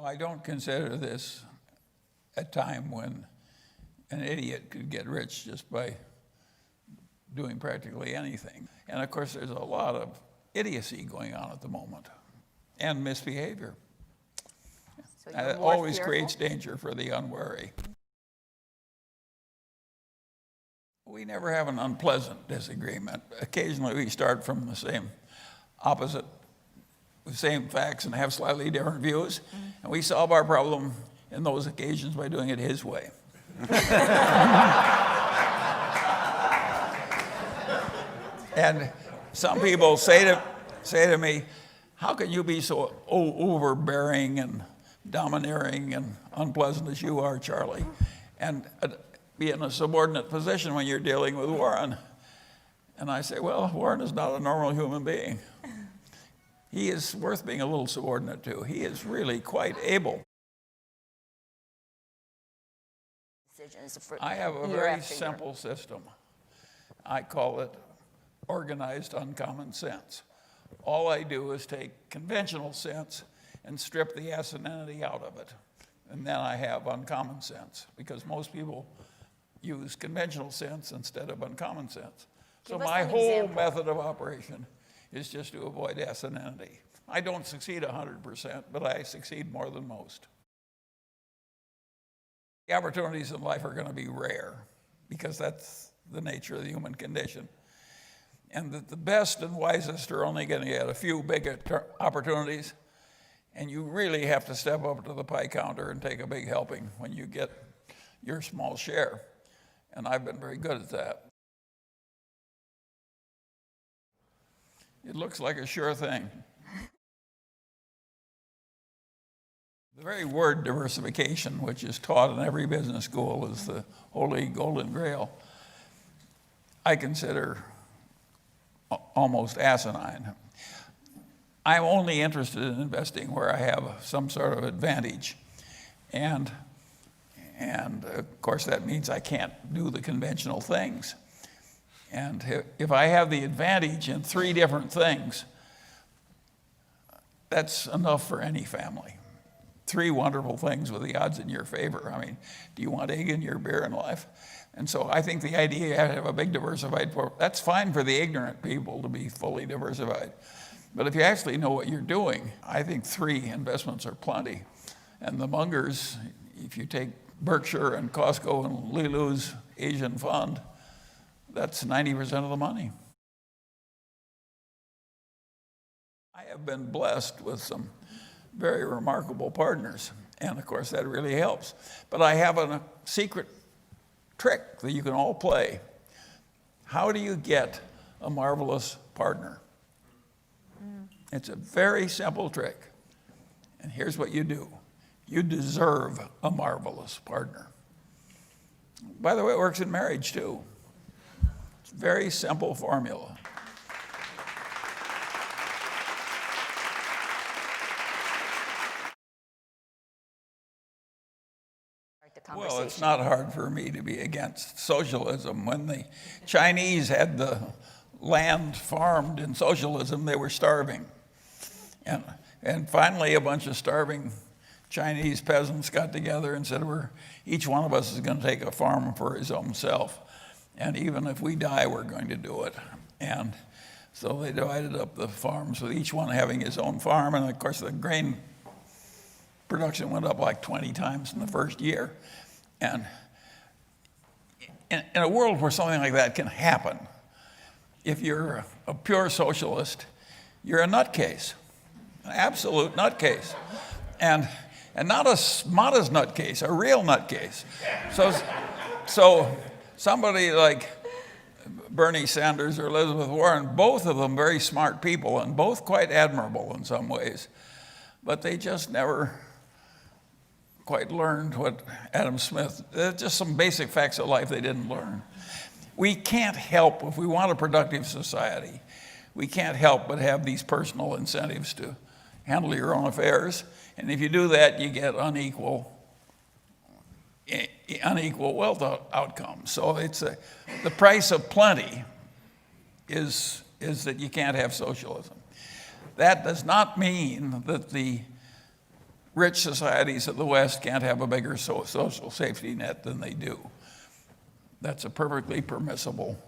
I don't consider this a time when an idiot could get rich just by doing practically anything. And of course, there's a lot of idiocy going on at the moment, and misbehavior. So And it always creates danger for the unwary. We never have an unpleasant disagreement. Occasionally we start from the same facts and have slightly different views, and we solve our problem in those occasions by doing it his way. And some people say to me, how can you be so overbearing and domineering and unpleasant as you are, Charlie, and be in a subordinate position when you're dealing with Warren? And I say, well, Warren is not a normal human being. He is worth being a little subordinate to. He is really quite able. I have a very simple system. I call it organized uncommon sense. All I do is take conventional sense and strip the S and entity out of it. And then I have uncommon sense, because most people use conventional sense instead of uncommon sense. So my whole method of operation is just to avoid S and entity. I don't succeed 100%, but I succeed more than most. The opportunities in life are going to be rare, because that's the nature of the human condition. And that the best and wisest are only going to get a few big opportunities, and you really have to step up to the pie counter and take a big helping when you get your small share. And I've been very good at that. It looks like a sure thing. The very word diversification, which is taught in every business school, is the holy golden grail, I consider almost asinine. I'm only interested in investing where I have some sort of advantage. And of course, that means I can't do the conventional things. And if I have the advantage in 3 different things, that's enough for any family. 3 wonderful things with the odds in your favor. I mean, do you want egg in your beer in life? And so I think the idea you have to have a big diversified portfolio, that's fine for the ignorant people to be fully diversified. But if you actually know what you're doing, I think 3 investments are plenty. And the Mungers, if you take Berkshire and Costco and Lilu's Asian fund, that's 90% of the money. I have been blessed with some very remarkable partners, and of course that really helps. But I have a secret trick that you can all play. How do you get a marvelous partner? It's a very simple trick. And here's what you do. You deserve a marvelous partner. By the way, it works in marriage too. It's a very simple formula. Well, it's not hard for me to be against socialism. When the Chinese had the land farmed in socialism, they were starving. And finally, a bunch of starving Chinese peasants got together and said, each one of us is going to take a farm for his own self. And even if we die, we're going to do it. And so they divided up the farms with each one having his own farm. And of course, the grain production went up like 20 times in the first year. And in a world where something like that can happen, if you're a pure socialist, you're a nutcase, an absolute nutcase. And not a modest nutcase, a real nutcase. So somebody like Bernie Sanders or Elizabeth Warren, both of them very smart people and both quite admirable in some ways, but they just never quite learned what Adam Smith, just some basic facts of life they didn't learn. We can't help, if we want a productive society, we can't help but have these personal incentives to handle your own affairs. And if you do that, you get unequal wealth outcomes. So the price of plenty is that you can't have socialism. That does not mean that the rich societies of the West can't have a bigger social safety net than they do. That's a perfectly permissible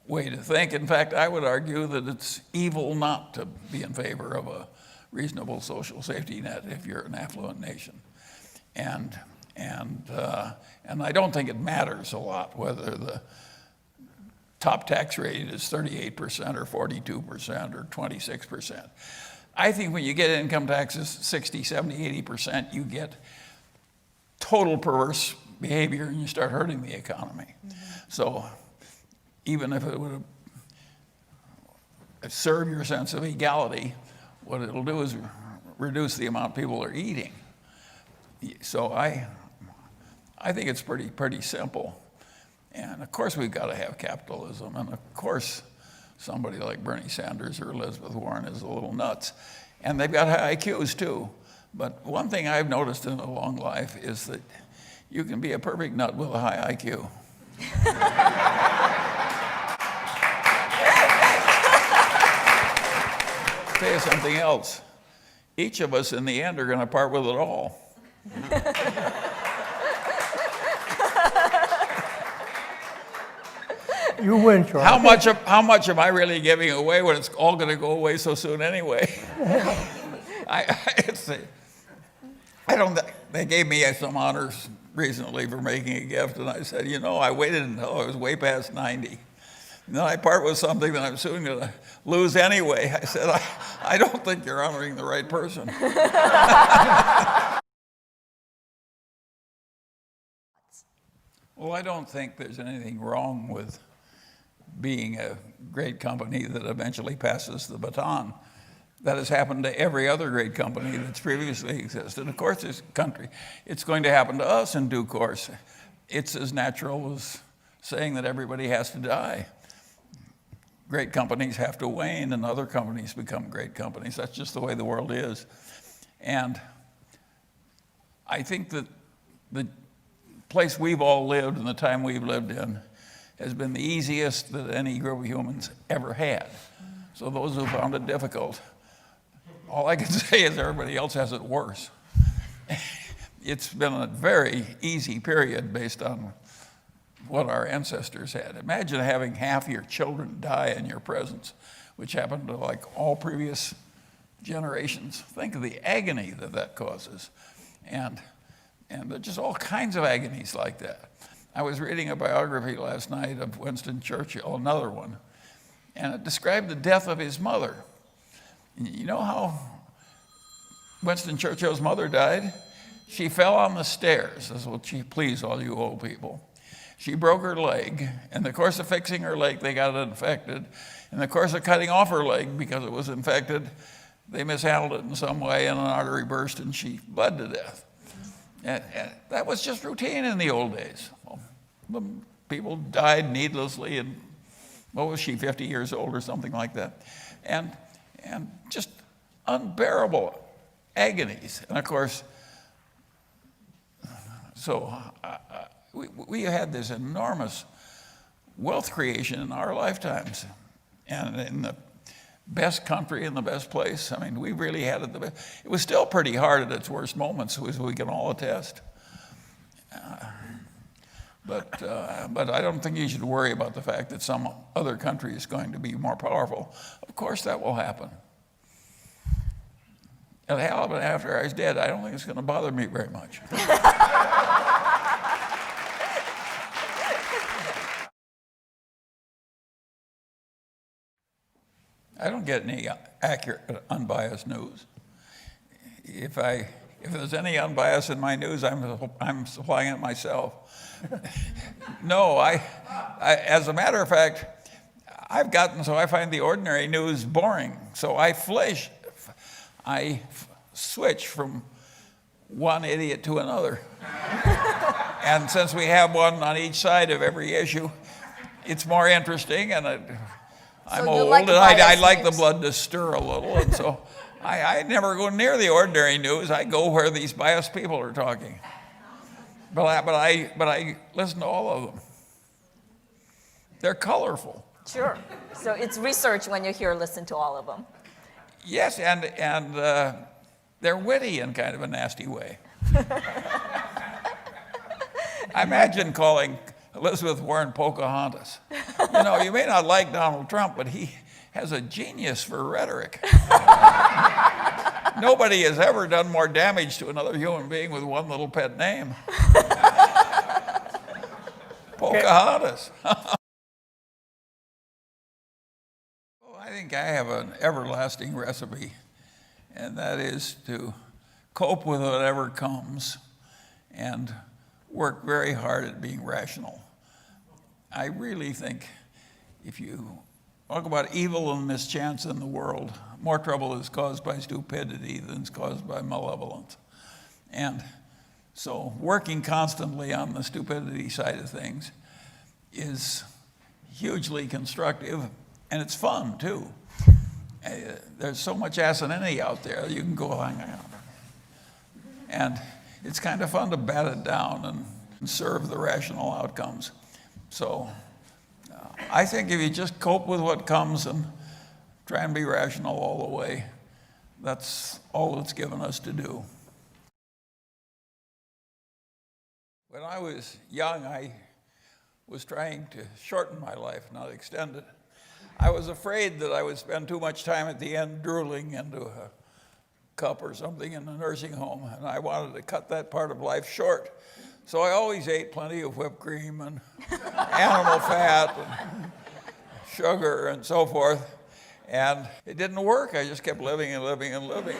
way to think. In fact, I would argue that it's evil not to be in favor of a reasonable social safety net if you're an affluent nation. And I don't think it matters a lot whether the top tax rate is 38% or 42% or 26%. I think when you get income taxes 60, 70, 80%, you get total perverse behavior and you start hurting the economy. So even if it would serve your sense of equality, what it'll do is reduce the amount people are eating. So I think it's pretty simple. And of course we've got to have capitalism. And of course somebody like Bernie Sanders or Elizabeth Warren is a little nuts. And they've got high IQs too. But one thing I've noticed in a long life is that you can be a perfect nut with a high IQ. I'll tell you something else. Each of us in the end are going to part with it all. You win, Charlie. How much am I really giving away when it's all going to go away so soon anyway? They gave me some honors recently for making a gift, and I said, I waited until I was way past 90. And then I part with something that I'm soon going to lose anyway. I said, I don't think you're honoring the right person. Well, I don't think there's anything wrong with being a great company that eventually passes the baton. That has happened to every other great company that's previously existed. Of course, this country, it's going to happen to us in due course. It's as natural as saying that everybody has to die. Great companies have to wane and other companies become great companies. That's just the way the world is. And I think that the place we've all lived and the time we've lived in has been the easiest that any group of humans ever had. So those who found it difficult, all I can say is everybody else has it worse. It's been a very easy period based on what our ancestors had. Imagine having half your children die in your presence, which happened to like all previous generations. Think of the agony that causes. And there's just all kinds of agonies like that. I was reading a biography last night of Winston Churchill, another one, and it described the death of his mother. You know how Winston Churchill's mother died? She fell on the stairs. This will please all you old people. She broke her leg. In the course of fixing her leg, they got it infected. In the course of cutting off her leg because it was infected, they mishandled it in some way and an artery burst and she bled to death. And that was just routine in the old days. People died needlessly, and what was she, 50 years old or something like that? And just unbearable agonies. And of course, so we had this enormous wealth creation in our lifetimes, and in the best country in the best place. I mean, we really had it the best. It was still pretty hard at its worst moments, as we can all attest. But I don't think you should worry about the fact that some other country is going to be more powerful. Of course that will happen. It'll happen after I was dead. I don't think it's going to bother me very much. I don't get any accurate, unbiased news. If there's any unbiased in my news, I'm supplying it myself. No, as a matter of fact, I've gotten so I find the ordinary news boring. So I switch from one idiot to another. And since we have one on each side of every issue, it's more interesting, and I'm old, and I like the blood to stir a little, and so I never go near the ordinary news. I go where these biased people are talking. But I listen to all of them. They're colorful. Sure. So it's research when you listen to all of them. Yes, and they're witty in kind of a nasty way. I imagine calling Elizabeth Warren Pocahontas. You know, you may not like Donald Trump, but he has a genius for rhetoric. Nobody has ever done more damage to another human being with one little pet name. Pocahontas. Well, I think I have an everlasting recipe, and that is to cope with whatever comes and work very hard at being rational. I really think if you talk about evil and mischance in the world, more trouble is caused by stupidity than is caused by malevolence. And so working constantly on the stupidity side of things is hugely constructive, and it's fun too. There's so much asininity out there, you can go hang out. And it's kind of fun to bat it down and serve the rational outcomes. So I think if you just cope with what comes and try and be rational all the way, that's all it's given us to do. When I was young, I was trying to shorten my life, not extend it. I was afraid that I would spend too much time at the end drooling into a cup or something in a nursing home, and I wanted to cut that part of life short. So I always ate plenty of whipped cream and animal fat and sugar and so forth. And it didn't work. I just kept living and living and living.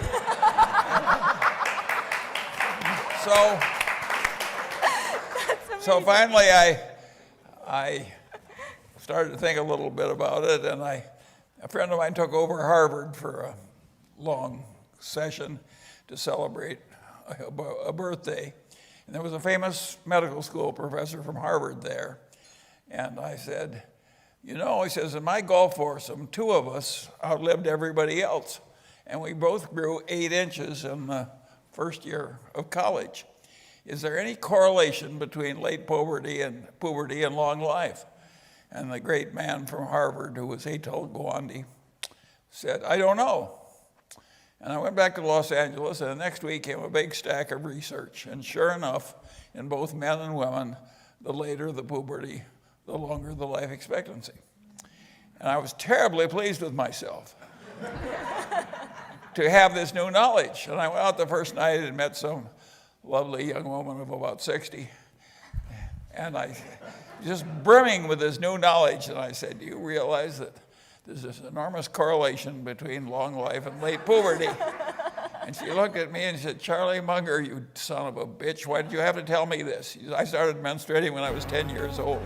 So finally I started to think a little bit about it, and a friend of mine took over Harvard for a long session to celebrate a birthday. And there was a famous medical school professor from Harvard there. And I said, you know, he says, in my golf foursome, 2 of us outlived everybody else. And we both grew 8 inches in the first year of college. Is there any correlation between late puberty and long life? And the great man from Harvard, who was Atul Gawande, said, I don't know. And I went back to Los Angeles, and the next week came a big stack of research. And sure enough, in both men and women, the later the puberty, the longer the life expectancy. And I was terribly pleased with myself to have this new knowledge. And I went out the first night and met some lovely young woman of about 60. And I just brimming with this new knowledge. And I said, do you realize that there's this enormous correlation between long life and late puberty? And she looked at me and said, Charlie Munger, you son of a bitch, why did you have to tell me this? I started menstruating when I was 10 years old.